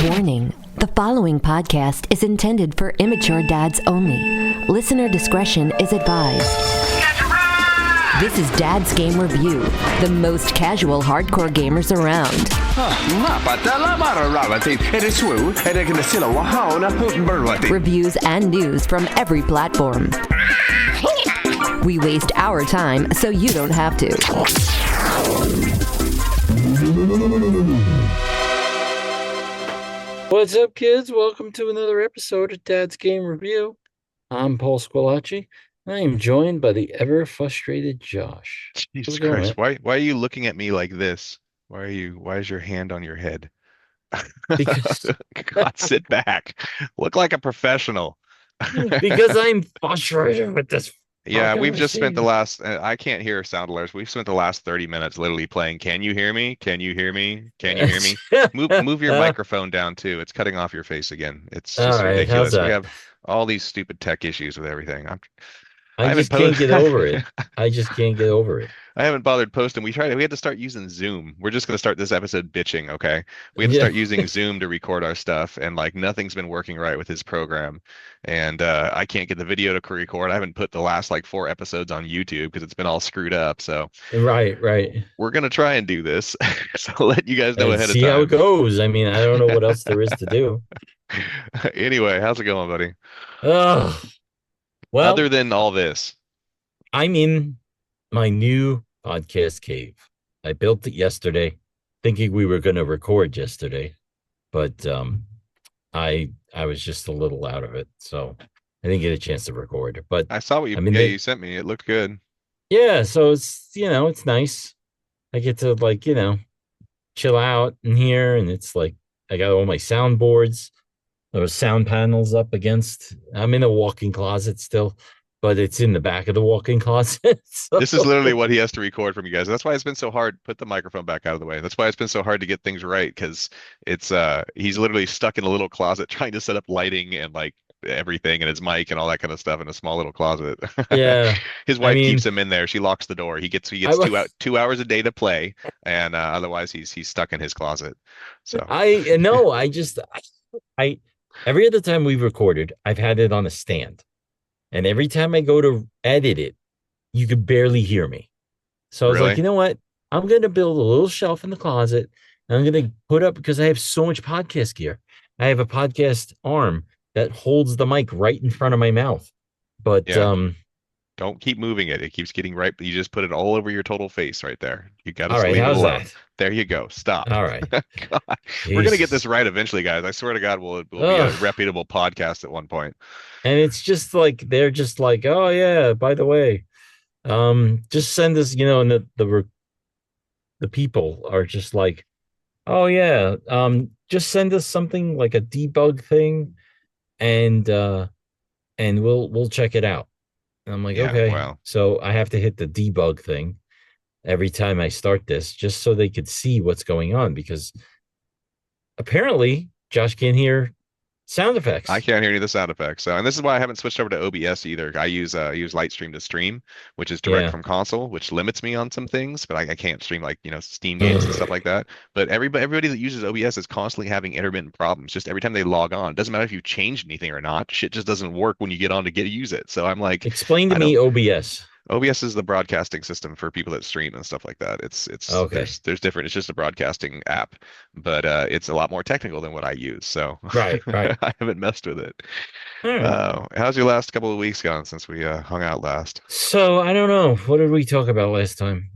Warning, the following podcast is intended for immature dads only. Listener discretion is advised. This is Dad's Game Review, the most casual hardcore gamers around. Reviews and news from every platform. We waste our time so you don't have to. What's up, kids? Welcome to another episode of Dad's Game Review. I'm Paul Squilacci. I am joined by the ever-frustrated Josh. Jesus Christ, why are you looking at me like this? Why is your hand on your head? Because God, sit back. Look like a professional. because I'm frustrated with this. Yeah, we've just spent the last, I can't hear sound alerts. We've spent the last 30 minutes literally playing, can you hear me? Can you hear me? Can you hear me? Move your microphone down too. It's cutting off your face again. It's just ridiculous. We have all these stupid tech issues with everything. I just can't get over it. I just can't get over it. I haven't bothered posting. We had to start using Zoom. We're just going to start this episode bitching, okay? We have to start using Zoom to record our stuff, and like nothing's been working right with his program. And I can't get the video to record. I haven't put the last like 4 episodes on YouTube because it's been all screwed up. So Right. We're going to try and do this. So I'll let you guys know ahead of time. See how it goes. I mean, I don't know what else there is to do. Anyway, how's it going, buddy? Well, other than all this, I'm in my new podcast cave. I built it yesterday, thinking we were going to record yesterday, but I was just a little out of it, so I didn't get a chance to record. But I saw what you sent me. It looked good. Yeah, so it's it's nice. I get to chill out in here, and it's like I got all my soundboards. There were sound panels up against. I'm in a walk-in closet still, but it's in the back of the walk-in closet. So. This is literally what he has to record from you guys. That's why it's been so hard. Put the microphone back out of the way. That's why it's been so hard to get things right, because it's he's literally stuck in a little closet trying to set up lighting and like everything and his mic and all that kind of stuff in a small little closet. Yeah. His wife keeps him in there. She locks the door. He gets 2 hours a day to play, and otherwise he's stuck in his closet. So every other time we've recorded, I've had it on a stand. And every time I go to edit it, you could barely hear me. So I was like, you know what? I'm going to build a little shelf in the closet. And I'm going to put up, because I have so much podcast gear. I have a podcast arm that holds the mic right in front of my mouth. But don't keep moving it. It keeps getting right. But you just put it all over your total face right there. You got to leave it alone. There you go. Stop. All right. We're going to get this right eventually, guys. I swear to God, we'll be a reputable podcast at one point. And it's just like, they're just like, oh yeah, by the way, just send us, and the people are just like, oh yeah, just send us something like a debug thing, and we'll check it out. And I'm like, okay. Wow. So I have to hit the debug thing every time I start this, just so they could see what's going on, because apparently Josh can't hear sound effects. I can't hear any of the sound effects. So, and this is why I haven't switched over to OBS either. I use Lightstream to stream, which is direct from console, which limits me on some things, but I can't stream like, Steam games and stuff like that. But everybody that uses OBS is constantly having intermittent problems. Just every time they log on, it doesn't matter if you changed anything or not. Shit just doesn't work when you get on to use it. So I'm like, explain to me OBS. OBS is the broadcasting system for people that stream and stuff like that. It's okay. There's different. It's just a broadcasting app, but it's a lot more technical than what I use. So right. I haven't messed with it. How's your last couple of weeks gone since we hung out last? So I don't know. What did we talk about last time?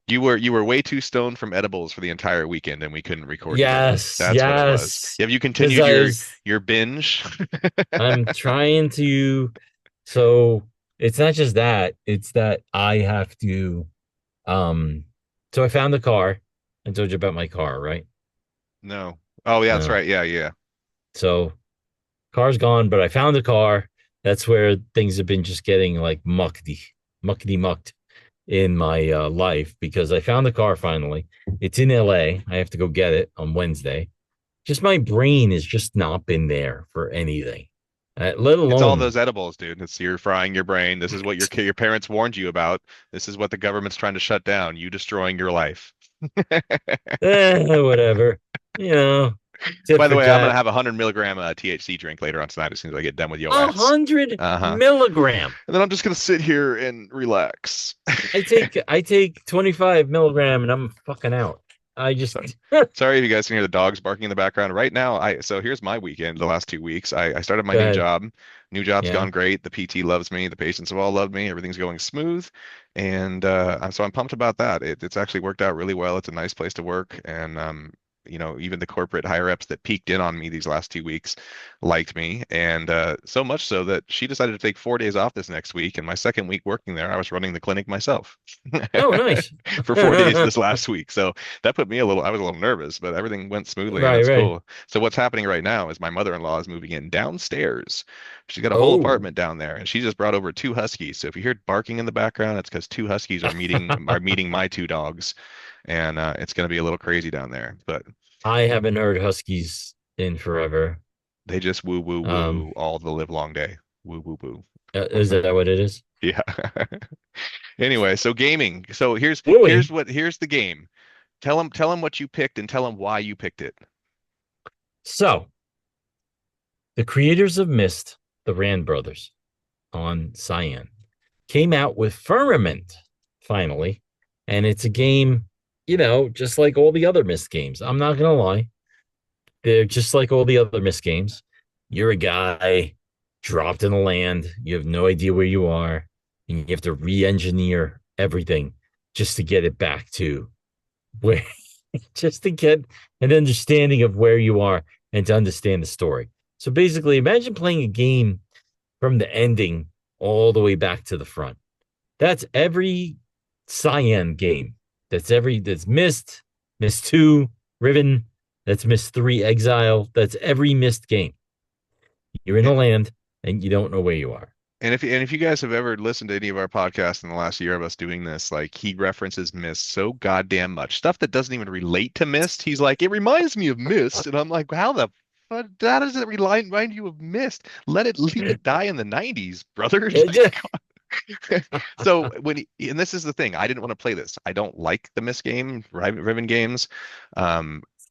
You were way too stoned from edibles for the entire weekend, and we couldn't record. Yes, that's what it was. Have you continued your binge? I'm trying to. So. It's not just that, it's that I have to, so I found the car. I told you about my car, right? No. Oh, yeah, that's right. Yeah. So car's gone, but I found the car. That's where things have been just getting like mucked in my life, because I found the car finally. It's in LA. I have to go get it on Wednesday. Just my brain has just not been there for anything. Let alone, it's all those edibles, dude. You're frying your brain. This is what your parents warned you about. This is what the government's trying to shut down. You destroying your life. Whatever. you know, tit By the for way, I'm gonna tat. have a 100 milligram THC drink later on tonight as soon as I get done with your A ass. hundred Uh-huh. milligram. And then I'm just gonna sit here and relax. I take 25 milligram and I'm fucking out. I just Sorry. Sorry if you guys can hear the dogs barking in the background. Right now, so here's my weekend the last 2 weeks. I started my go new ahead. job. New job's Yeah. gone great. The PT loves me. The patients have all loved me. Everything's going smooth. And so I'm pumped about that. It's actually worked out really well. It's a nice place to work. And even the corporate higher ups that peeked in on me these last 2 weeks liked me. And so much so that she decided to take 4 days off this next week. And my second week working there, I was running the clinic myself Oh, nice. for 4 days this last week. So that put me I was a little nervous, but everything went smoothly and Right, it's right. cool. So what's happening right now is my mother-in-law is moving in downstairs. She's got a whole Oh. apartment down there and she just brought over two huskies. So if you hear barking in the background, it's because two huskies are meeting my two dogs. And it's going to be a little crazy down there, but I haven't heard huskies in forever. they just woo woo Um, woo all the live long day. Woo woo woo. is that what it is? Yeah. Anyway, so gaming. So here's Wooey. here's what here's the game. Tell him what you picked and tell him why you picked it. So, the creators of Myst, the Rand brothers on Cyan, came out with Firmament finally. And it's a game, just like all the other Myst games. I'm not going to lie. They're just like all the other Myst games. You're a guy dropped in the land. You have no idea where you are. And you have to re engineer everything just to get it back to where, just to get an understanding of where you are and to understand the story. So basically, imagine playing a game from the ending all the way back to the front. That's every Cyan game. That's Myst 2, Riven, that's Myst 3 Exile. That's every Myst game. You're in the land and you don't know where you are. And if you guys have ever listened to any of our podcasts in the last year of us doing this, like he references Mist so goddamn much. Stuff that doesn't even relate to Mist. He's like, it reminds me of Mist. And I'm like, how the fuck how does it remind you of Mist? Let it leave it die in the 90s, brother. Like, so and this is the thing, I didn't want to play this. I don't like the Mist game, Riven games.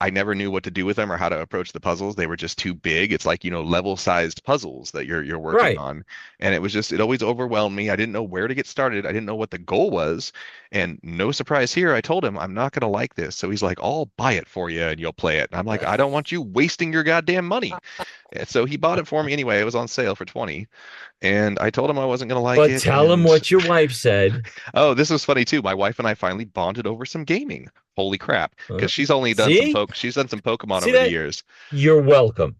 I never knew what to do with them or how to approach the puzzles. They were just too big. It's like, level-sized puzzles that you're working Right. on. And it always overwhelmed me. I didn't know where to get started. I didn't know what the goal was. And no surprise here, I told him I'm not gonna like this. So he's like, I'll buy it for you and you'll play it. And I'm like, I don't want you wasting your goddamn money. And so he bought it for me anyway. It was on sale for 20. And I told him I wasn't gonna like But it. tell them And what your wife said. oh, this was funny too. My wife and I finally bonded over some gaming. Holy crap. Because See? she's done some Pokemon See over the that? years. You're welcome.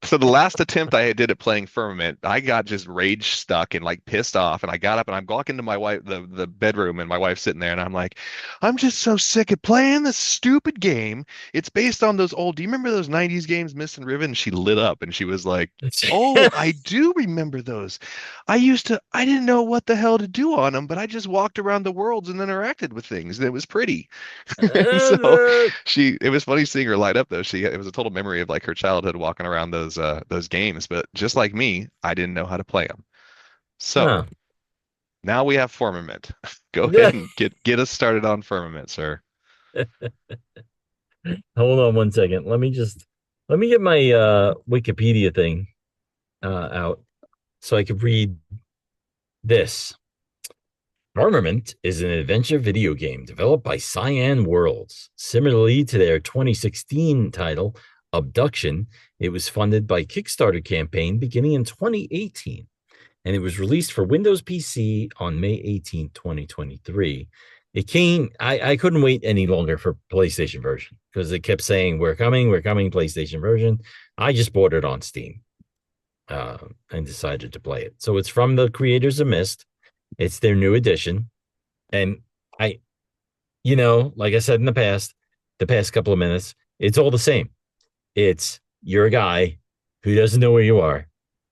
So the last attempt I did at playing Firmament, I got just rage stuck and like pissed off. And I got up and I'm walking to my wife, the bedroom, and my wife's sitting there, and I'm like, I'm just so sick of playing this stupid game. It's based on those old. Do you remember those '90s games, Myst and Riven? And she lit up and she was like, oh, I do remember those. I didn't know what the hell to do on them, but I just walked around the worlds and interacted with things, and it was pretty. And so it was funny seeing her light up though. It was a total memory of like her childhood walking around those games. But just like me, I didn't know how to play them. So huh. now we have Firmament. Go ahead and get us started on Firmament, sir. Hold on one second. Let me get my Wikipedia thing out so I could read this. Firmament is an adventure video game developed by Cyan Worlds. Similarly to their 2016 title, Abduction, it was funded by Kickstarter campaign beginning in 2018, and it was released for Windows PC on May 18, 2023. I couldn't wait any longer for PlayStation version because it kept saying, we're coming, PlayStation version. I just bought it on Steam and decided to play it. So it's from the creators of Myst. It's their new edition. And I, like I said in the past couple of minutes, it's all the same. It's you're a guy who doesn't know where you are,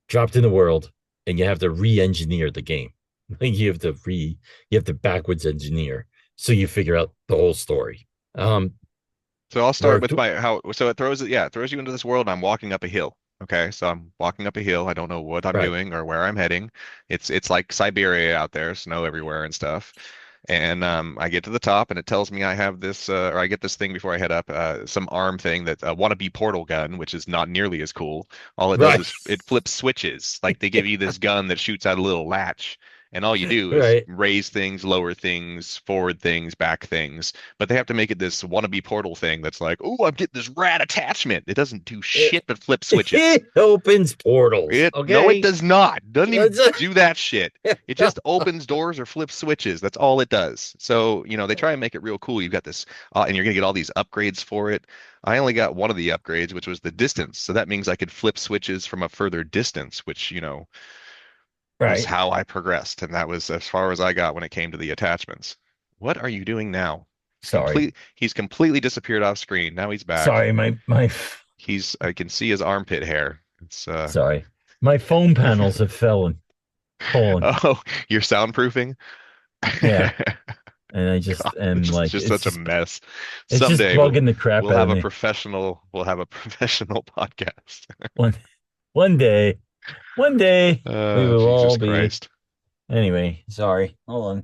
dropped in the world, and you have to re-engineer the game. Like you have to backwards engineer so you figure out the whole story. So I'll start Worked. with it throws you into this world. I'm walking up a hill. Okay, so I'm walking up a hill. I don't know what I'm Right. doing or where I'm heading. It's like Siberia out there, snow everywhere and stuff. And I get to the top, and it tells me I have this, or I get this thing before I head up, some arm thing that wannabe portal gun, which is not nearly as cool. All it does Right. is it flips switches. Like they give you this gun that shoots out a little latch, and all you do is Right. raise things, lower things, forward things, back things. But they have to make it this wannabe portal thing that's like, oh, I'm getting this rad attachment. It doesn't do It, shit but flip switches. it opens portals. No, it Okay. does not. Doesn't even That's- do that shit. It just opens doors or flips switches. That's all it does. So, they try and make it real cool. You've got this, and you're gonna get all these upgrades for it. I only got one of the upgrades, which was the distance. So that means I could flip switches from a further distance, which, was Right. how I progressed. And that was as far as I got when it came to the attachments. What are you doing now? Sorry. He's completely disappeared off screen. Now he's back. Sorry, my I can see his armpit hair. It's sorry. My phone panels have fallen. Oh, you're soundproofing? Yeah. And I just God, am it's like just such a mess. it's just Someday bugging the crap we'll out have of a me. professional podcast. One one day, one day we will Jesus all be Christ. anyway, sorry. Hold on.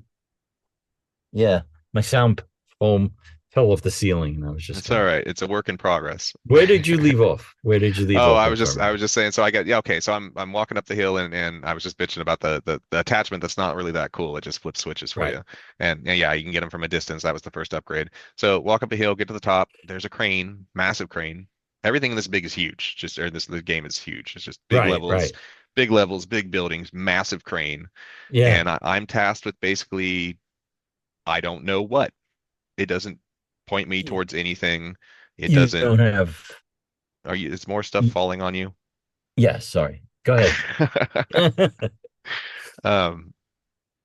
Yeah. My sound foam fell off the ceiling and I was just It's all gonna right. It's a work in progress. Where did you leave off? Where did you leave Oh, off I on was just I Firmament? was just saying. So okay. So I'm walking up the hill, and I was just bitching about the attachment that's not really that cool. It just flips switches for Right. you, and yeah, you can get them from a distance. That was the first upgrade. So walk up the hill, get to the top. There's a crane, massive crane. Everything in this big is huge. The game is huge. It's just Right, right. big levels, big buildings, massive crane, Yeah. and I'm tasked with basically I don't know what. It doesn't point me towards anything. It You doesn't. don't have Are you? Is more stuff falling on you? yeah, sorry. Go ahead. Um,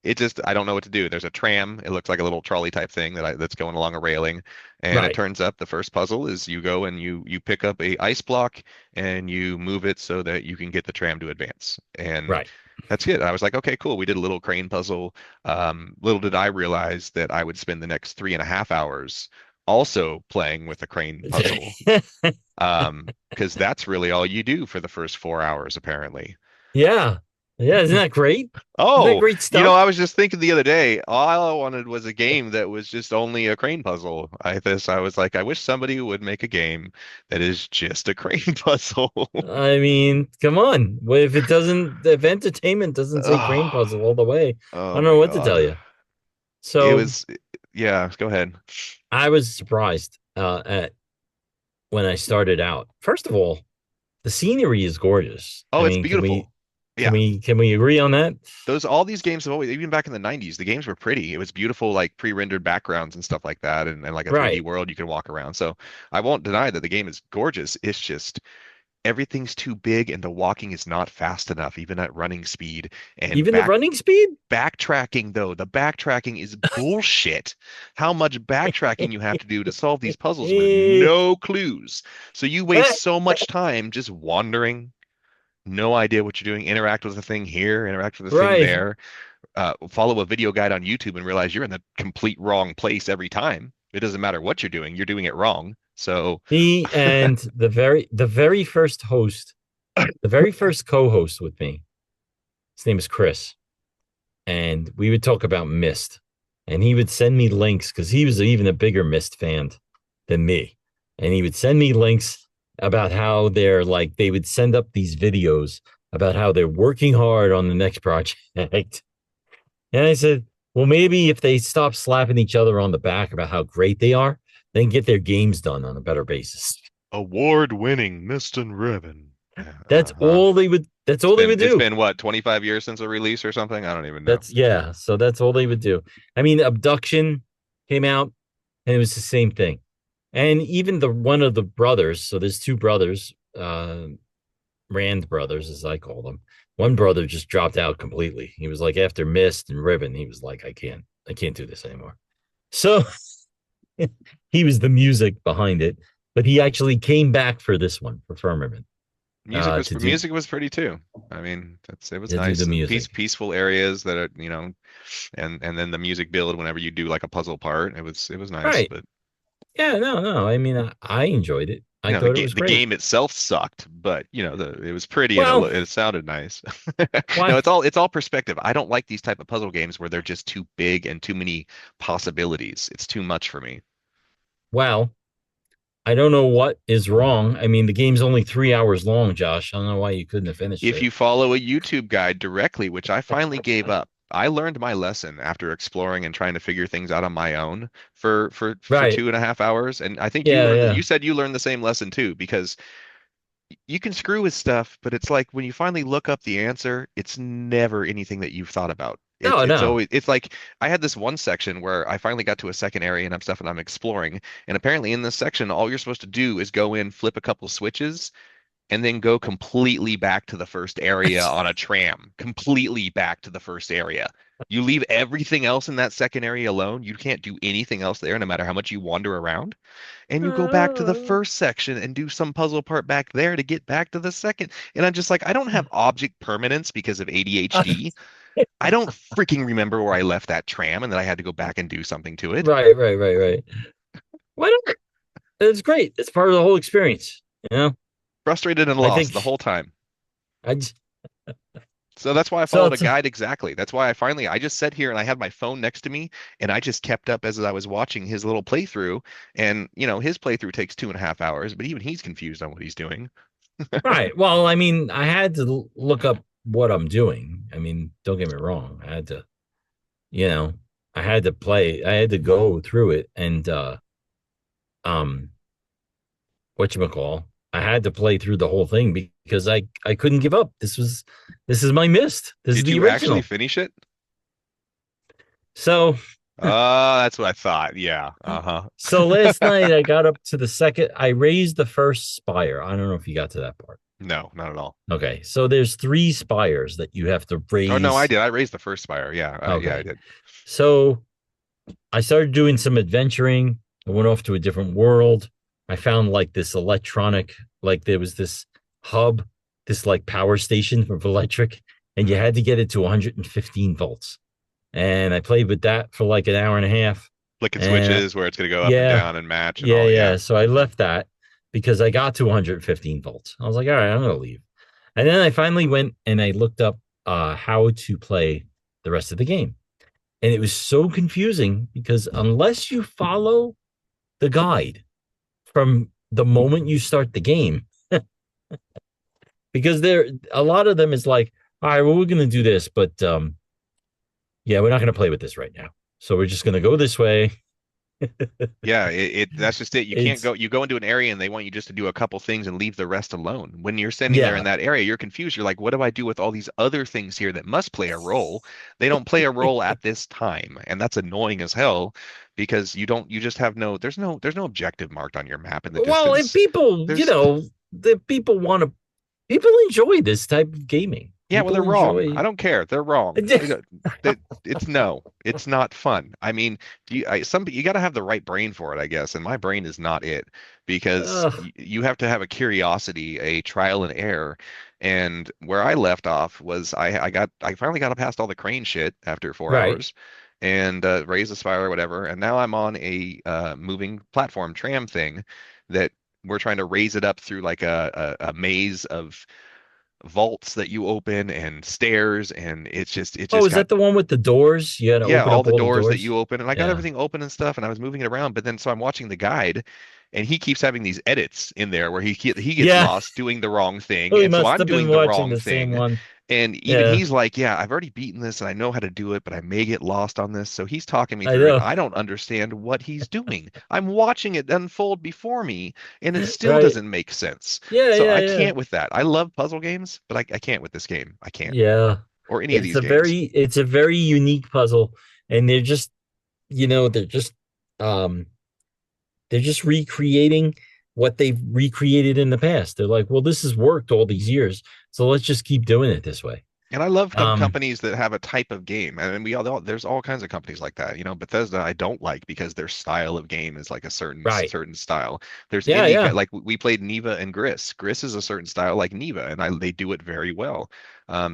it just I don't know what to do. There's a tram. It looks like a little trolley type thing that's going along a railing, and it Right, turns up the first puzzle is you go and you pick up a ice block and you move it so that you can get the tram to advance. And right. that's it. I was like, okay, cool. We did a little crane puzzle. Little did I realize that I would spend the next 3.5 hours also playing with a crane puzzle. Because that's really all you do for the first 4 hours, apparently. Yeah. Yeah, isn't that great? Isn't that Oh, great stuff? I was just thinking the other day, all I wanted was a game that was just only a crane puzzle. I was like, I wish somebody would make a game that is just a crane puzzle. I mean, come on. Well, if entertainment doesn't say crane Oh, puzzle all the way, I oh don't know my what to tell God. you. It So was, yeah, go ahead. I was surprised at when I started out. First of all, the scenery is gorgeous. I Oh, it's mean, beautiful. Yeah. can we agree on that? All these games have always, even back in the 90s, the games were pretty. It was beautiful, like pre-rendered backgrounds and stuff like that, and like a 3D Right. world you can walk around. So I won't deny that the game is gorgeous. It's just everything's too big and the walking is not fast enough, even at running speed. And Even the running speed? backtracking though, the backtracking is bullshit. How much backtracking you have to do to solve these puzzles with no clues. So you waste so much time just wandering, no idea what you're doing, interact with the thing here, interact with the thing Right. there, follow a video guide on YouTube and realize you're in the complete wrong place every time. It doesn't matter what you're doing it wrong. So He and the very first host, the very first co-host with me, his name is Chris. And we would talk about Myst. And he would send me links because he was even a bigger Myst fan than me. And he would send me links about how they would send up these videos about how they're working hard on the next project. And I said, well, maybe if they stop slapping each other on the back about how great they are, then get their games done on a better basis. award-winning Myst and Riven. That's Uh-huh. all they would It's do. been what, 25 years since a release or something? I don't even know. That's yeah, so that's all they would do. I mean, Abduction came out and it was the same thing. And even the one of the brothers, so there's two brothers, Rand brothers, as I call them. One brother just dropped out completely. He was like after Myst and Riven, he was like, I can't do this anymore. So he was the music behind it, but he actually came back for this one for Firmament to do Music was pretty too. I mean, it was to do nice the and music. peaceful areas that are, and then the music build whenever you do like a puzzle part. It was nice, Right. but Yeah, no, no. I mean, I enjoyed it. You I know, thought it was the great. game itself sucked, but it was pretty and Well, it sounded nice. No, why? it's all perspective. I don't like these type of puzzle games where they're just too big and too many possibilities. It's too much for me. Well, I don't know what is wrong. I mean, the game's only 3 hours long, Josh. I don't know why you couldn't have finished If it. you follow a YouTube guide directly, which I finally gave up, I learned my lesson after exploring and trying to figure things out on my own for Right. 2.5 hours. And I think Yeah, you yeah. said you learned the same lesson too, because you can screw with stuff, but it's like when you finally look up the answer, it's never anything that you've thought about. No, It's no. always it's like I had this one section where I finally got to a second area and I'm exploring, and apparently in this section, all you're supposed to do is go in, flip a couple switches, and then go completely back to the first area on a tram, completely back to the first area. You leave everything else in that second area alone. You can't do anything else there, no matter how much you wander around. And you go back to the Uh, first section and do some puzzle part back there to get back to the second. And I'm just like, I don't have object permanence because of ADHD. I don't freaking remember where I left that tram and then I had to go back and do something to it. right, right, right, right. Why not? It's great. It's part of the whole experience. You know, Frustrated and I lost the think whole time. I just, So that's why I so followed a it's guide exactly. That's why I just sat here and I had my phone next to me and I just kept up as I was watching his little playthrough. And, his playthrough takes 2.5 hours, but even he's confused on what he's doing. right. Well, I mean, I had to look up what I'm doing. I mean, don't get me wrong. I had to, you know, I had to play. I had to go through it and um whatchamacall. I had to play through the whole thing because I couldn't give up. This is my Myst. This is Did the you actually original. finish it? So That's what I thought. Yeah. Uh-huh. so last night I got up to the second. I raised the first spire. I don't know if you got to that part. No, not at all. Okay, so there's three spires that you have to Oh no, I raise. did. I raised the first spire. Yeah. Yeah, I Okay, did. so I started doing some adventuring. I went off to a different world. I found like this electronic, like there was this hub, this like power station for electric, and you Hmm. had to get it to 115 volts. And I played with that for like an hour and a half. Flicking And switches where it's gonna go up and yeah, down and match and yeah, all. yeah. Yeah. So I left that because I got to 115 volts. I was like, all right, I'm gonna leave. And then I finally went and I looked up how to play the rest of the game. And it was so confusing because unless you follow the guide from the moment you start the game, because there a lot of them is like, all right, well, we're gonna do this, but yeah, we're not gonna play with this right now. So we're just gonna go this way. Yeah, that's just it. You can't It's go you go into an area and they want you just to do a couple things and leave the rest alone. When you're standing there in yeah, that area, you're confused. You're like, what do I do with all these other things here that must play a role? They don't play a role at this time, and that's annoying as hell because you just have there's no objective marked on your map in the well, if distance. people, There's the people want to, people enjoy this type of gaming. Yeah, well, People they're wrong. I enjoy. don't care. They're wrong. It's no, it's not fun. I mean, you got to have the right brain for it, I guess, and my brain is not it because Ugh, you have to have a curiosity, a trial and error. And where I left off was I finally got past all the crane shit after four right. hours and raised the spire or whatever, and now I'm on a moving platform tram thing that we're trying to raise it up through like a maze of vaults that you open and stairs and it Oh, just is got that the one with the doors? You had to yeah, open all up the all the doors that doors. you open and I got Yeah. everything open and stuff and I was moving it around, but then so I'm watching the guide and he keeps having these edits in there where he gets Yeah. lost doing the wrong thing Oh, he and so must I'm have been doing the watching wrong the same thing. one. And even Yeah, he's like, yeah, I've already beaten this and I know how to do it, but I may get lost on this. So he's talking me I through it. know. I don't understand what he's doing. I'm watching it unfold before me and it still Right. doesn't make sense. Yeah, So yeah, I yeah. can't with that. I love puzzle games, but I can't with this game. I can't. Yeah. Or any of these games. It's a very unique puzzle. And they're just, they're just um they're just recreating what they've recreated in the past. They're like, well, this has worked all these years, so let's just keep doing it this way. And I love Um, companies that have a type of game. And there's all kinds of companies like that. Bethesda I don't like because their style of game is like a right. certain style. There's Yeah, indie yeah. like we played Neva and Gris. Gris is a certain style like Neva, and they do it very well.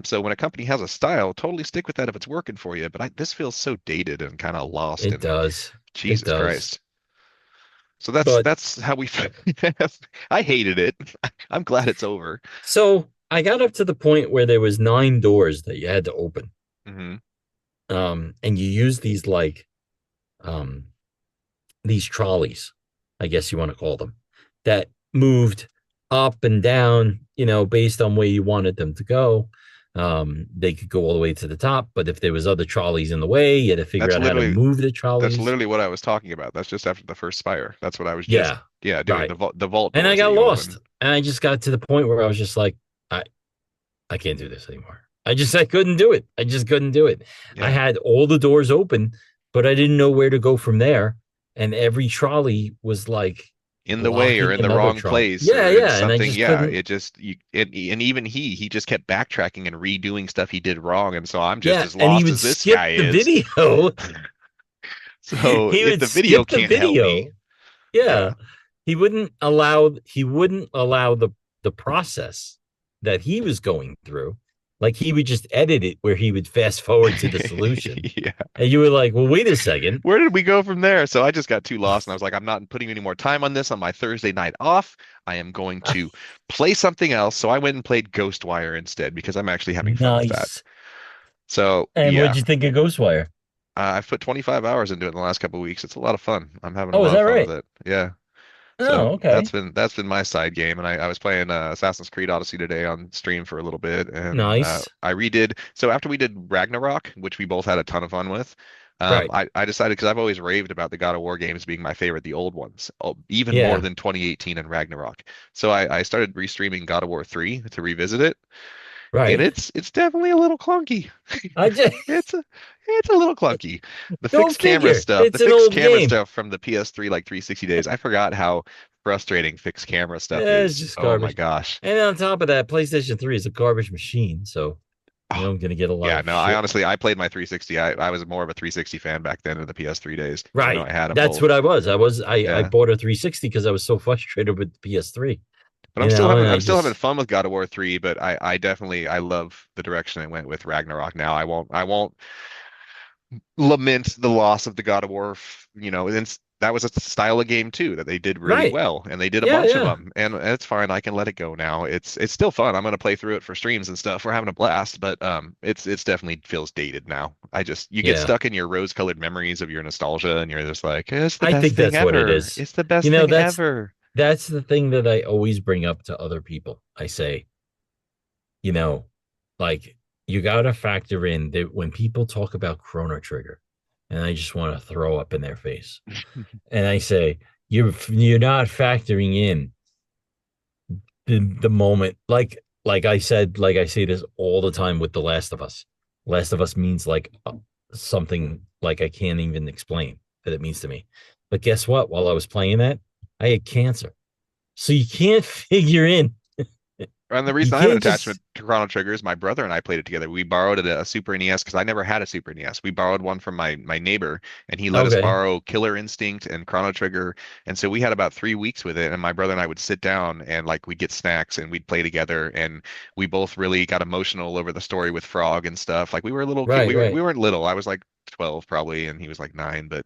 So when a company has a style, totally stick with that if it's working for you. But this feels so dated and kind of lost It and does. It Jesus does. Christ. So But that's how we. I hated it. I'm glad it's over. so I got up to the point where there was 9 doors that you had to open. Hmm. And you use um these trolleys, I guess you want to call them, that moved up and down, based on where you wanted them to go. They could go all the way to the top, but if there was other trolleys in the way, you had to figure That's out how to literally move the that's trolleys. literally what I was talking about. That's just after the first spire. That's what I was just, Yeah, yeah, doing. right. The vault And I doors that got you lost, open. and I just got to the point where I was just like, I can't do this anymore. I couldn't do it. I just couldn't do it. I Yeah. had all the doors open, but I didn't know where to go from there. And every trolley was like In the way or blocking in the another wrong trolley. place Yeah, or in yeah. And I something. just Yeah, couldn't. it just and even he just kept backtracking and redoing stuff he did wrong, and so I'm just Yeah. as And he lost would as this skip guy the is. video. So He if would the video skip the can't help video. me, Yeah. yeah. He wouldn't allow the process that he was going through. Like he would just edit it where he would fast forward to the solution. Yeah. And you were like, well, wait a second. Where did we go from there? So I just got too lost and I was like, I'm not putting any more time on this on my Thursday night off. I am going to play something else. So I went and played Ghostwire instead because I'm actually having fun with that. Nice. So And yeah, what'd you think of Ghostwire? I've put 25 hours into it in the last couple of weeks. It's a lot of fun. I'm having a Oh, is lot of that fun with right? it. Yeah. So Oh, okay. that's been my side game, and I was playing Assassin's Creed Odyssey today on stream for a little bit, and Nice. I redid. So after we did Ragnarok, which we both had a ton of fun with, Right. I decided because I've always raved about the God of War games being my favorite, the old ones, even more Yeah. than 2018 and Ragnarok. So I started restreaming God of War 3 to revisit it, and Right. it's definitely a little clunky. I just It's a it's a little clunky. go figure. The It's an fixed old camera game. stuff from the PS3 like 360 days. I forgot how frustrating fixed camera stuff Yeah, it's is. just Oh my garbage. gosh. And on top of that, PlayStation 3 is a garbage machine. So, Oh, I'm going to get a lot yeah, of no, I shit. honestly I played my 360. I was more of a 360 fan back then in the PS3 days, even though Right. I had them That's both. what I was. I Yeah. bought a 360 because I was so frustrated with the PS3, But and I I'm still having just, fun with God of War 3, but I definitely I love the direction it went with Ragnarok now. I won't lament the loss of the God of War, and that was a style of game too that they did really right. well, and they did a Yeah, bunch of yeah. them, and it's fine. I can let it go now. It's still fun. I'm gonna play through it for streams and stuff. We're having a blast, but it's definitely feels dated now. You get Yeah. stuck in your rose-colored memories of your nostalgia, and you're just like, it's the I best think thing that's what it ever. is. It's the best You know, thing that's ever. that's the thing that I always bring up to other people. I say, you know, like you got to factor in that when people talk about Chrono Trigger, and I just want to throw up in their face. And I say, you're not factoring in the moment, like I said, like I say this all the time with The Last of Us. Last of Us means like something like I can't even explain that it means to me. But guess what? While I was playing that, I had cancer. So you can't figure in. And the You reason I have an can't just attachment to Chrono Trigger is my brother and I played it together. We borrowed a Super NES because I never had a Super NES. We borrowed one from my neighbor, and he let us okay. borrow Killer Instinct and Chrono Trigger. And so we had about 3 weeks with it. And my brother and I would sit down and like we'd get snacks and we'd play together. And we both really got emotional over the story with Frog and stuff. Like we were a little kid. Right, We right. weren't little. I was like 12 probably, and he was like 9. But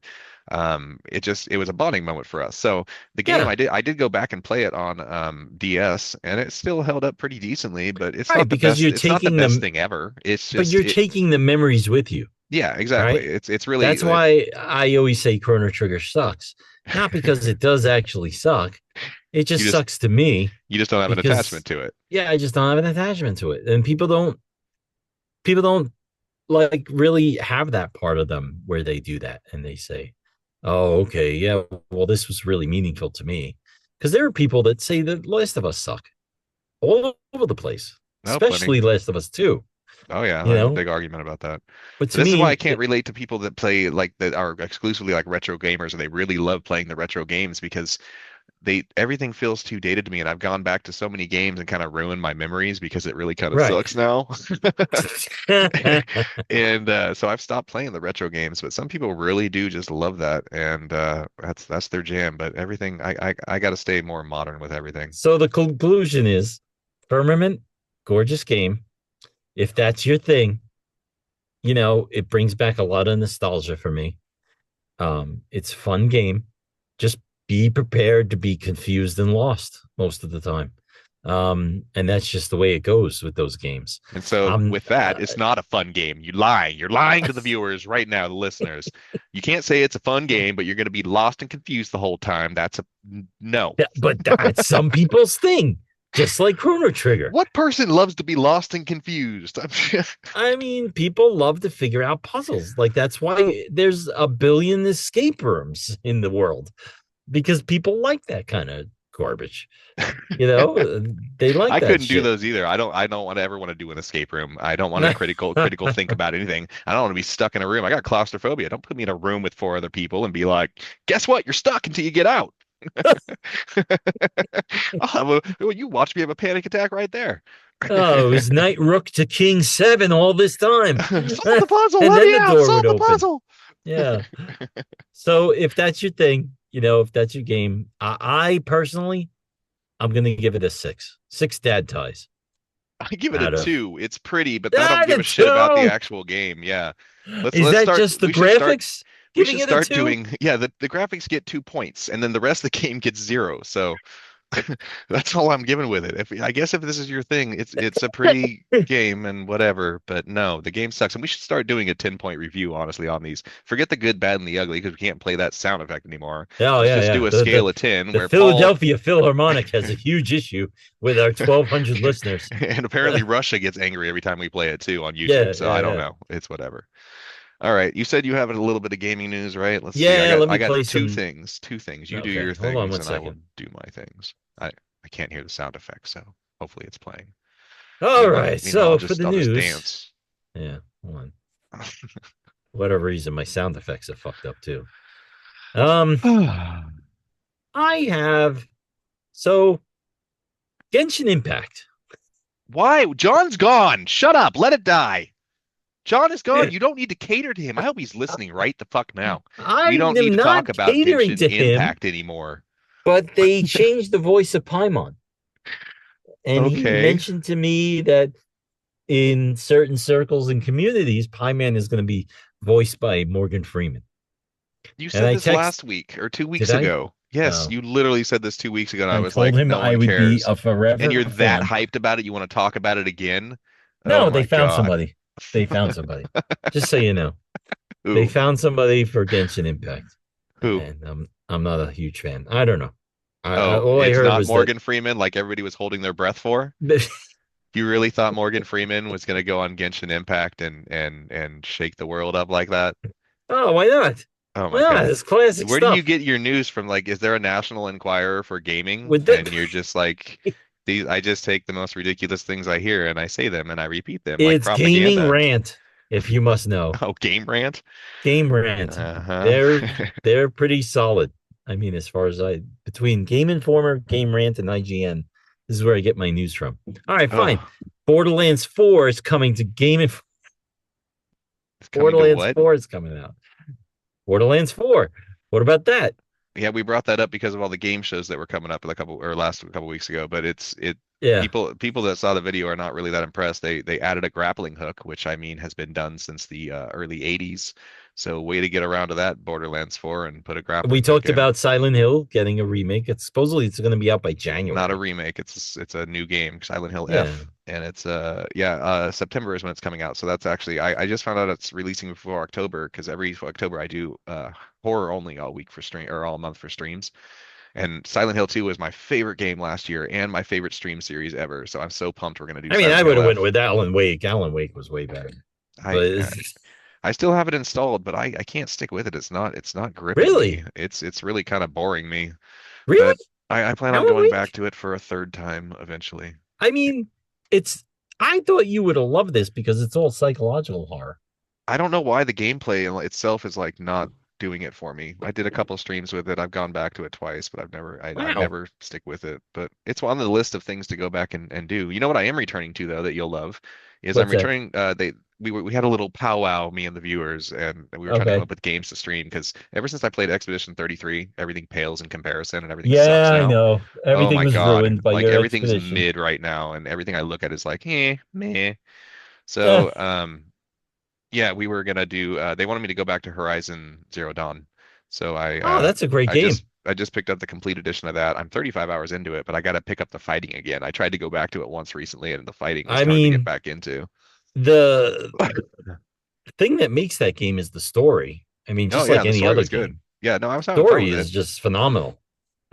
it was a bonding moment for us. So the game Yeah. I did go back and play it on DS, and it still held up pretty decently, but Right, because you're it's not the taking best them, thing ever. It's but just you're it taking the memories with you, Yeah, exactly. right? It's really That's why I always say Chrono Trigger sucks. Not because it does actually suck. It you just just sucks to me you just don't have an because attachment to it. yeah, I just don't have an attachment to it. And people don't like really have that part of them where they do that and they say, "Oh, okay, yeah, well this was really meaningful to me." Because there are people that say that Last of Us suck all over the place, No, plenty. especially Last of Us 2, Oh yeah, you there's a know? big argument about that. But But to this is why I me, can't relate to people that play like that are exclusively like retro gamers and they really love playing the retro games because they everything feels too dated to me, and I've gone back to so many games and kind of ruined my memories because it really kind of right. sucks now. And so I've stopped playing the retro games, but some people really do just love that, and that's their jam. But everything I got to stay more modern with everything. So the conclusion is Firmament, gorgeous game. If that's your thing, it brings back a lot of nostalgia for me. It's a fun game. Just be prepared to be confused and lost most of the time. And that's just the way it goes with those games. And so Um, with that, it's not a fun game. You're lying. You're lying to the viewers right now, the listeners. You can't say it's a fun game, but you're going to be lost and confused the whole time. That's a no. but that's some people's thing, just like Chrono Trigger. What person loves to be lost and confused? I mean, people love to figure out puzzles. Like that's why there's a billion escape rooms in the world, because people like that kind of garbage. You know, they like I that couldn't do shit. those either. I don't want to ever want to do an escape room. I don't want to critical think about anything. I don't want to be stuck in a room. I got claustrophobia. Don't put me in a room with 4 other people and be like, guess what? You're stuck until you get out. Well, you watch me have a panic attack right there. Oh, it was knight rook to king 7 all this time. Solve the puzzle. And Let then me the out. door Solve would the open. puzzle. Yeah. So if that's your thing, you know, if that's your game, I personally, I'm going to give it a 6. 6 dad ties. I give it a Out of 2. It's pretty, but I don't Ah, give the a shit about the 2. actual game. Yeah. Is Let's that start. just the We should start. graphics We giving should it a start 2? doing. Yeah, the graphics get 2 points, and then the rest of the game gets 0. So that's all I'm giving with it. I guess if this is your thing, it's a pretty game and whatever. But no, the game sucks, and we should start doing a 10-point review, honestly, on these. Forget the good, bad, and the ugly because we can't play that sound effect anymore. Oh, Let's yeah, just yeah. do a scale of 10 The where Paul Philadelphia Philharmonic has a huge issue with our 1,200 listeners. and apparently Russia gets angry every time we play it too on Yeah, YouTube. So yeah, I don't yeah. know. It's whatever. All right, you said you have a little bit of gaming news, right? Let's see. Yeah, let I me got play two some. things. Two things. You do Okay, your hold on things, one and I will second. do my things. I can't hear the sound effects, so hopefully it's playing. All right, Meanwhile, so for the I'll just news. dance. Yeah, hold on. Whatever reason, my sound effects are fucked up too. I have so Genshin Impact. Why? John's gone. Shut up. Let it die. John is gone. You don't need to cater to him. I hope he's listening right the fuck now. I We don't am need to talk not about catering Genshin to him, Impact anymore. but they changed the voice of Paimon. And he Okay. mentioned to me that in certain circles and communities, Paimon is going to be voiced by Morgan Freeman. You And said I this last week or 2 weeks Did I? ago. Yes, Oh. you literally said this 2 weeks ago, and I I was told like, him no I one would be cares. a forever And you're that fan. hyped about it, you want to talk about it again? No, Oh they my found God. somebody. They found somebody. Just so you know, Who? they found somebody for Genshin Impact. Who? And I'm not a huge fan. I don't know. Oh, All I it's heard not was Morgan Freeman like everybody was holding their breath for? that. You really thought Morgan Freeman was going to go on Genshin Impact and shake the world up like that? Oh, why not? Oh Why my not? God. It's classic Where do you stuff. get your news from? Like, is there a National Enquirer for gaming? With And the, you're just like, I just take the most ridiculous things I hear and I say them and I repeat them like it's Gaming propaganda. Rant, if you must know. Oh, Game Rant? Game Rant. Uh-huh. They're pretty solid. I mean, as far as between Game Informer, Game Rant, and IGN, this is where I get my news from. All right, fine. Oh, Borderlands 4 is coming to Game Informer. it's coming to Borderlands what? 4 is coming out. Borderlands 4. What about that? Yeah, we brought that up because of all the game shows that were coming up last couple weeks ago. But Yeah. people that saw the video are not really that impressed. They added a grappling hook, which I mean has been done since the early '80s. So way to get around to that Borderlands 4 and put a grappling We hook talked in. about Silent Hill getting a remake. It's supposedly going to be out by January. Not a remake. It's a new game, Silent Hill Yeah. F, and it's September is when it's coming out. So that's actually I just found out it's releasing before October because every October I do horror only all week for stream or all month for streams. And Silent Hill 2 was my favorite game last year and my favorite stream series ever. So I'm so pumped we're gonna do. I mean, Silent I would have Hill went F. with Alan Wake. Alan Wake was way better. But I still have it installed, but I can't stick with it. It's not gripping Really? me. It's really kind of boring me. really, But I plan on Alan going Wake? back to it for a third time eventually. I mean, I thought you would have loved this because it's all psychological horror. I don't know why the gameplay itself is like not doing it for me. I did a couple streams with it. I've gone back to it twice, but I Wow. never stick with it. But it's on the list of things to go back and do. You know what I am returning to though that you'll love is I'm What's that? returning. We had a little powwow, me and the viewers, and we were trying to Okay. come up with games to stream because ever since I played Expedition 33, everything pales in comparison and everything Yeah, sucks I now. know. Everything my was God. ruined by Like your everything's expedition. mid right now, and everything I look at is like, meh. Eh. So, yeah, we were gonna do. They wanted me to go back to Horizon Zero Dawn, so Oh, that's a great I game. I just picked up the complete edition of that. I'm 35 hours into it, but I got to pick up the fighting again. I tried to go back to it once recently, and the fighting was I hard to get mean, back into. the thing that makes that game is the story. I mean, Oh just yeah, like the any story other was good. game, Yeah, no, I was having fun story with is it. just phenomenal.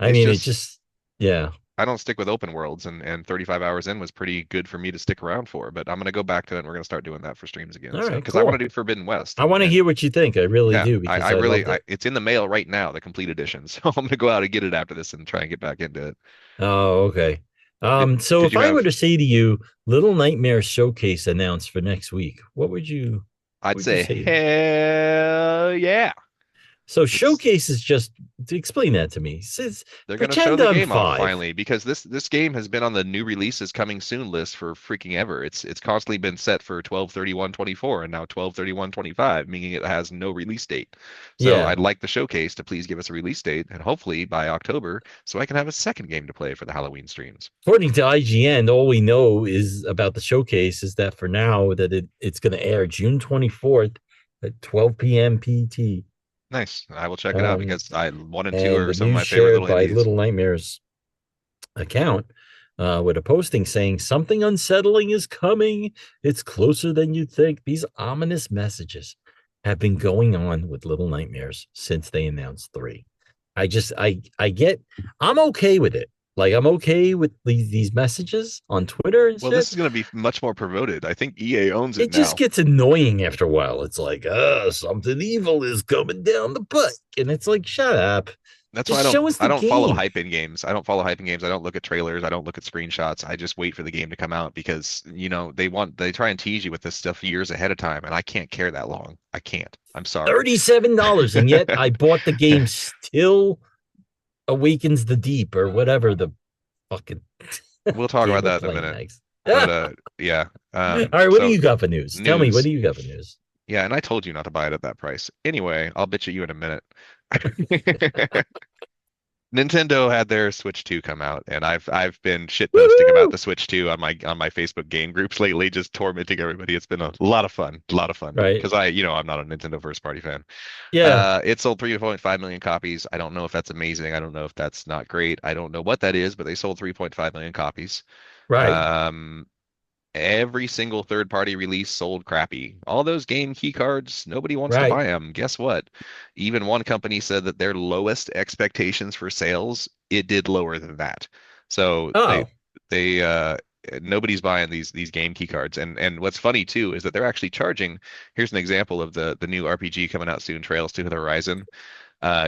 I It's mean, it just just, yeah. I don't stick with open worlds, and 35 hours in was pretty good for me to stick around for. But I'm gonna go back to it, and we're gonna start doing that for streams again. All So right, because I want to cool. do Forbidden West, I want to and hear what you think. I really yeah, do I because I really loved it. it's in the mail right now, the complete edition. So I'm gonna go out and get it after this and try and get back into it. Oh, okay. Did So did if you I were have? to say to you, Little Nightmares Showcase announced for next week, I'd what would you say say? hell yeah. So It's Showcase is just to explain that to me. Says They're gonna show pretend the I'm game off five. finally because this game has been on the new releases coming soon list for freaking ever. It's constantly been set for 12/31/24 and now 12/31/25, meaning it has no release date. So Yeah. I'd like the showcase to please give us a release date and hopefully by October so I can have a second game to play for the Halloween streams. According to IGN, all we know is about the showcase is that for now that it's going to air June 24th at 12 p.m. PT. Nice. I will check it out Um, because I one and two and are the some of news my favorite shared little by indies. Little Nightmares account with a posting saying something unsettling is coming. It's closer than you'd think. These ominous messages have been going on with Little Nightmares since they announced 3. I get I'm okay with it. Like I'm okay with these messages on Twitter and Well, this shit. is going to be much more promoted. I think EA owns it It just now. gets annoying after a while. It's like, something evil is coming down the pike. And it's like, shut up. That's why Just show us I the don't follow game. hype in games. I don't follow hype in games. I don't look at trailers. I don't look at screenshots. I just wait for the game to come out because, they try and tease you with this stuff years ahead of time, and I can't care that long. I can't. I'm sorry. $37. And yet I bought the game Still Awakens the Deep or whatever the fucking We'll talk game about we're that in a playing minute. next. But All yeah. right, what do So you got for news? Tell me, what news. do you got for news? Yeah, and I told you not to buy it at that price. Anyway, I'll bitch at you in a minute. Nintendo had their Switch 2 come out, and I've been shitposting about Woohoo! the Switch 2 on my Facebook game groups lately, just tormenting everybody. It's been a lot of fun, a lot of fun. Right. Because I'm not a Nintendo first party fan. Yeah. It sold 3.5 million copies. I don't know if that's amazing. I don't know if that's not great. I don't know what that is, but they sold 3.5 million copies. Right. Um, Every single third party release sold crappy. All those game key cards, nobody wants to Right. buy them. Guess what? Even one company said that their lowest expectations for sales, it did lower than that. So Oh, they nobody's buying these game key cards. And what's funny too is that they're actually charging. Here's an example of the new RPG coming out soon, Trails to the Horizon.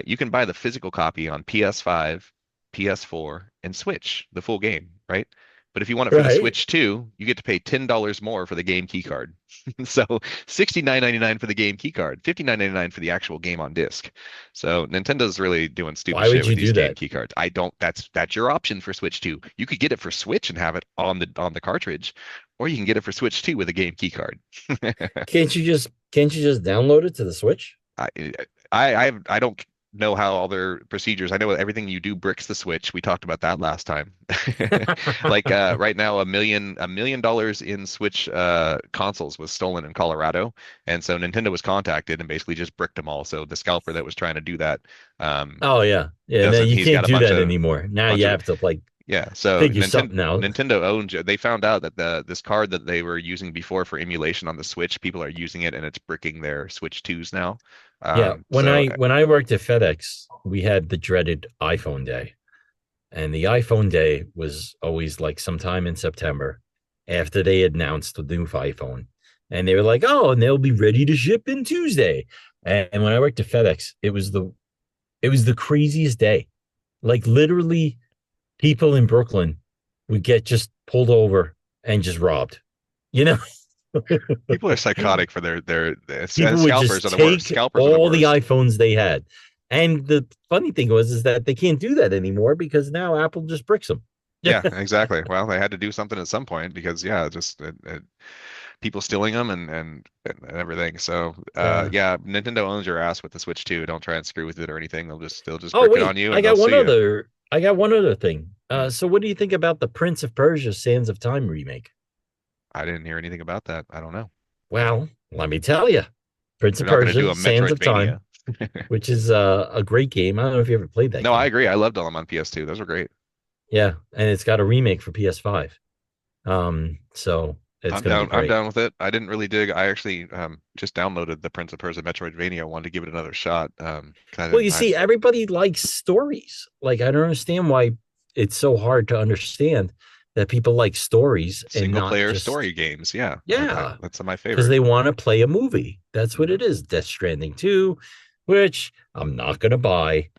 You can buy the physical copy on PS5, PS4, and Switch, the full game, right? But if you want it for the right. Switch too, you get to pay $10 more for the game key card. So 69.99 for the game key card, 59.99 for the actual game on disc. So Nintendo's really doing stupid Why would shit you with these do game that? key cards. I don't that's your option for Switch 2. You could get it for Switch and have it on the cartridge, or you can get it for Switch 2 with a game key card. Can't you just download it to the Switch? I I don't know how all their procedures. I know everything you do bricks the Switch. We talked about that last time. Like right now, a million dollars in Switch consoles was stolen in Colorado, and so Nintendo was contacted and basically just bricked them all. So the scalper that was trying to do that Oh yeah. Yeah, no, doesn't. you He's can't got a do bunch that of anymore. Now bunch you of have to like yeah. So figure something out. Nintendo owns. They found out that this card that they were using before for emulation on the Switch, people are using it and it's bricking their Switch 2s now. Yeah, when So I worked at FedEx, we had the dreaded iPhone day. And the iPhone day was always like sometime in September after they announced the new iPhone. And they were like, "Oh, and they'll be ready to ship in Tuesday." And when I worked at FedEx, it was the craziest day. Like literally people in Brooklyn would get just pulled over and just robbed. You know, people are psychotic for their people would scalpers just are the worst. take Scalpers are the all the worst. iPhones they had. And the funny thing was is that they can't do that anymore because now Apple just bricks them. Yeah, exactly. Well, they had to do something at some point because yeah, just people stealing them and everything. So Yeah. yeah, Nintendo owns your ass with the Switch 2. Don't try and screw with it or anything. They'll just Oh brick it on wait, you I and they'll got one sue you. other. I got one other thing. Hmm. So what do you think about the Prince of Persia: Sands of Time remake? I didn't hear anything about that. I don't know. Well, let me tell you, Prince They're of not going to do Persia: a Sands of Time. Metroidvania. which is a great game. I don't know if you ever played that No, I game. agree. I loved all of them on PS2. Those were great. Yeah, and it's got a remake for PS5. So it's I'm going to be down. I'm great. down with it. I didn't really dig. I actually just downloaded the Prince of Persia Metroidvania. I wanted to give it another shot. 'Cause I Well, didn't. you see, everybody likes stories. Like, I don't understand why it's so hard to understand that people like stories and Single not player just, story games. Yeah, yeah, that's my because favorite. they want to play a movie. That's what Hmm. it is. Death Stranding 2, which I'm not going to buy.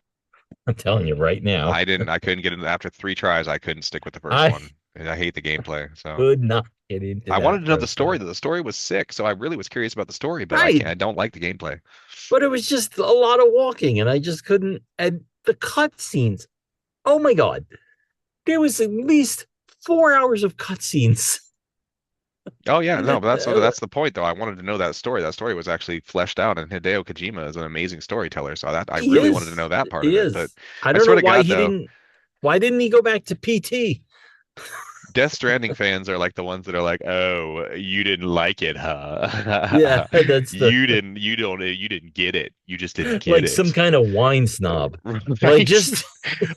I'm telling you right now. I didn't. I couldn't get into after 3 tries. I couldn't stick with the first I one, and I hate the gameplay. So could not get into I that wanted to know the first story. one. That the story was sick. So I really was curious about the story, but I Right. can't. I don't like the gameplay. But it was just a lot of walking, and I just couldn't. And the cutscenes, oh my God, there was at least 4 hours of cutscenes. Oh yeah, no, but that's the point though. I wanted to know that story. That story was actually fleshed out, and Hideo Kojima is an amazing storyteller. So that I He really wanted to is. know that part of He it. But is. I I don't swear know to why God he though, didn't. Why didn't he go back to PT? Death Stranding fans are like the ones that are like, "Oh, you didn't like it, Yeah, huh? that's the You didn't get it. You just didn't get like some it." kind of wine snob. Like Right? just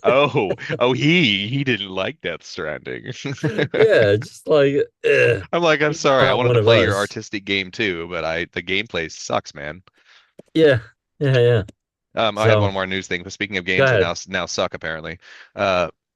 Oh, he didn't like Death Stranding. yeah, just like I'm like, I'm he's sorry. I not wanted one to of play your us. artistic game too, but I the gameplay sucks, man. Yeah, yeah. I had So one more news thing. But speaking of go games that ahead. now suck apparently.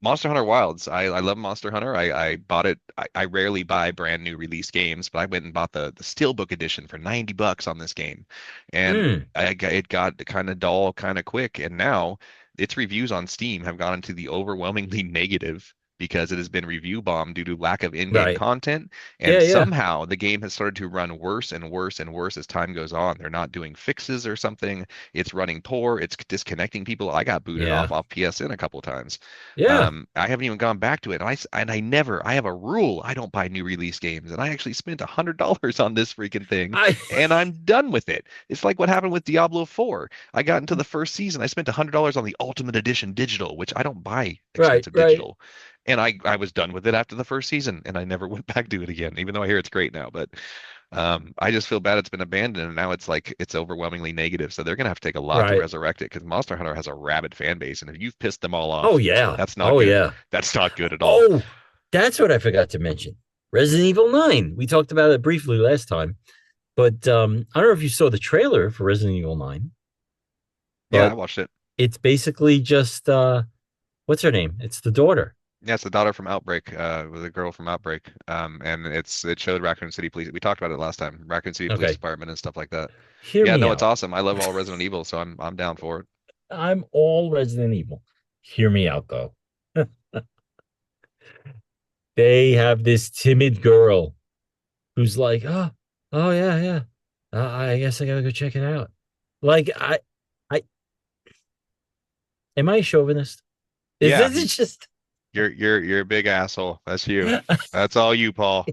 Monster Hunter Wilds. I love Monster Hunter. I bought it. I rarely buy brand new release games, but I went and bought the Steelbook edition for $90 on this game, and Mm, it got kind of dull kind of quick. And now its reviews on Steam have gone into the overwhelmingly negative because it has been review bombed due to lack of in-game right. content. And Yeah. somehow the game has started to run worse and worse and worse as time goes on. They're not doing fixes or something. It's running poor. It's disconnecting people. I got booted Yeah. off PSN a couple of times. Yeah. I haven't even gone back to it. And I never. I have a rule. I don't buy new release games, and I actually spent $100 on this freaking thing, I and I'm done with it. It's like what happened with Diablo 4. I got into the first season. I spent $100 on the Ultimate Edition digital, which I don't buy right, expensive right. digital, and I was done with it after the first season, and I never went back to it again, even though I hear it's great now. But I just feel bad it's been abandoned, and now it's like it's overwhelmingly negative. So they're gonna have to take a lot to Right. resurrect it because Monster Hunter has a rabid fan base, and if you've pissed them all Oh off, yeah. that's not Oh good. yeah. That's not good at all. Oh, that's what I forgot to mention. Resident Evil 9. We talked about it briefly last time, but I don't know if you saw the trailer for Resident Evil 9, Yeah, I but watched it. it's basically just what's her name? It's the daughter. Yeah, it's the daughter from Outbreak, with a girl from Outbreak. And it showed Raccoon City Police. We talked about it last time, Raccoon City Police Okay. Department and stuff like that. Hear Yeah, me no, it's out. awesome. I love all Resident Evil, so I'm down for it. I'm all Resident Evil. Hear me out though. They have this timid girl who's like, oh yeah. I guess I gotta go check it out. Like I am I a chauvinist? Is Yeah, this just you're a big asshole. That's you. That's all you, Paul.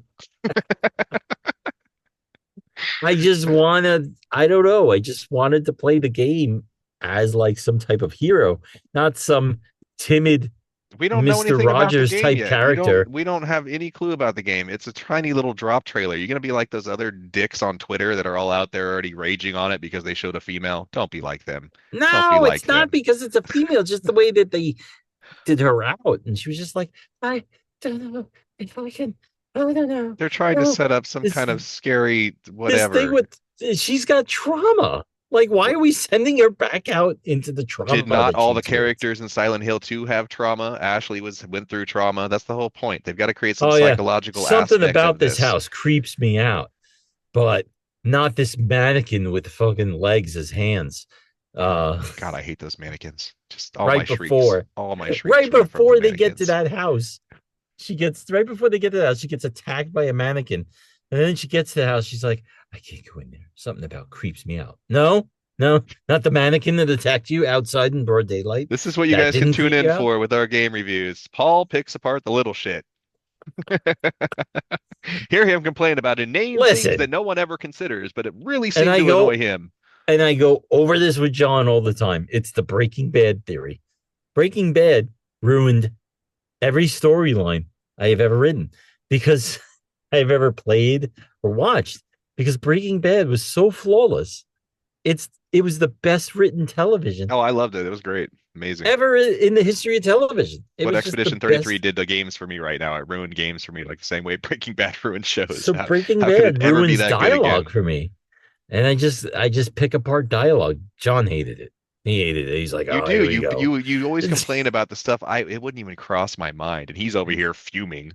I just wanna I don't know. I just wanted to play the game as like some type of hero, not some timid We don't know Mr. anything about the Rogers game type yet. You don't, character. we don't have any clue about the game. It's a tiny little drop trailer. You're gonna be like those other dicks on Twitter that are all out there already raging on it because they showed a female. Don't be like them. Don't be No, it's like not them. because it's a female, just the way that they did her out. And she was just like, I don't know if I can, I don't know. They're trying to Oh, set up some this kind of scary this thing whatever. with she's got trauma. Like, why are we sending her back out into the Did trauma not that all she the experienced? characters in Silent Hill 2 have trauma? Ashley went through trauma. That's the whole point. They've got to create some Oh yeah. psychological Something aspect about of this this. house creeps me out, but not this mannequin with fucking legs as hands. Uh God, I hate those mannequins. Just right before all my shrieks right from the before they get to mannequins. that house. She gets right before they get to the house, she gets attacked by a mannequin. And then she gets to the house, she's like, I can't go in there. Something about creeps me out. No, no, not the mannequin that attacked you outside in broad daylight. This is what you That guys can didn't tune creep you in out. for with our game reviews. Paul picks apart the little shit. Hear him complain about inane things that Listen, no one ever considers, but it really and seem I to annoy go him. and I go over this with John all the time. It's the Breaking Bad theory. Breaking Bad ruined every storyline I have ever written because I've ever played or watched because Breaking Bad was so flawless. It's it was the best written television Oh, I loved it. It was great. Amazing. ever in the history of television. It But was just the Expedition 33 best. did the games for me right now. It ruined games for me like the same way Breaking Bad ruined shows. So How, Breaking how could it Bad ever be ruins that good again? dialogue for me. And I just pick apart dialogue. John hated it. He hated it. He's like, You oh, do. here we go. You always complain about the stuff it wouldn't even cross my mind. And he's over here fuming.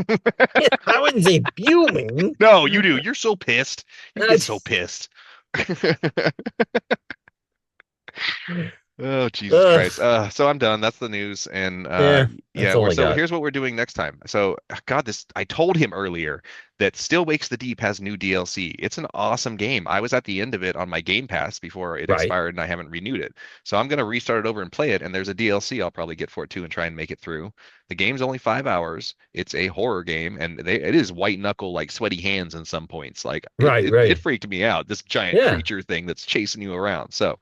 I wouldn't say fuming. No, you do. You're so pissed. You get so That's- pissed. Oh, Jesus Ugh, Christ. So I'm done. That's the news. And yeah, that's yeah, all I so got. here's what we're doing next time. So God, this I told him earlier that Still Wakes the Deep has new DLC. It's an awesome game. I was at the end of it on my Game Pass before it Right, expired and I haven't renewed it. So I'm gonna restart it over and play it, and there's a DLC I'll probably get for it too and try and make it through. The game's only 5 hours. It's a horror game, and it is white knuckle, like sweaty hands in some points. Like right, it right. freaked me out, this giant Yeah. creature thing that's chasing you around. So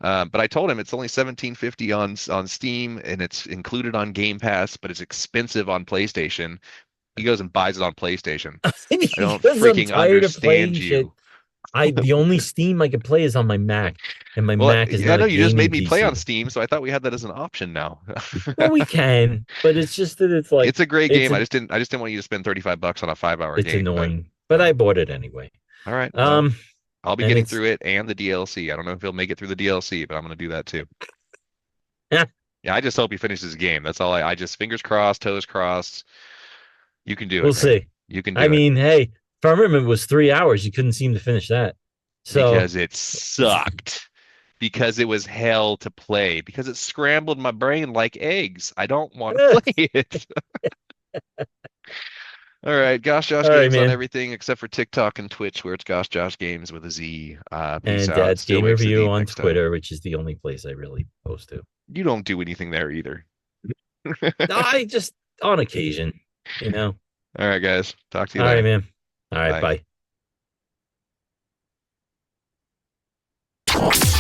but I told him it's only 17.50 on Steam and it's included on Game Pass, but it's expensive on PlayStation. He goes and buys it on PlayStation. I don't Because I'm freaking tired of playing understand shit. you. The only Steam I can play is on my Mac, and my Well, Mac is I not know a you just gaming made me play on PC. Steam, so I thought we had that as an option now. Well, we can, but it's just that it's like It's a great it's game. a, I just didn't want you to spend $35 on a 5 hour it's game, but annoying. But I bought it anyway. all right. Well, Um, I'll be and getting it's through it and the DLC. I don't know if he'll make it through the DLC, but I'm going to do that too. yeah, Yeah, I just hope he finishes the game. That's all I just fingers crossed, toes crossed. You can do we'll it, man. see. You can I do it. mean, hey, Firmament was 3 hours. You couldn't seem to finish that. So Because it sucked. Because it was hell to play. Because it scrambled my brain like eggs. I don't want to play it. All right, Gosh Josh all right, Games on man. everything except for TikTok and Twitch, where it's Gosh Josh Games with a Z. Peace And out. Dad's Still Game wakes the Review deep on next time. Twitter, which is the only place I really post to. You don't do anything there either. I just on occasion, you know. All right, guys. Talk to you All right, later. man. All right, Bye. bye.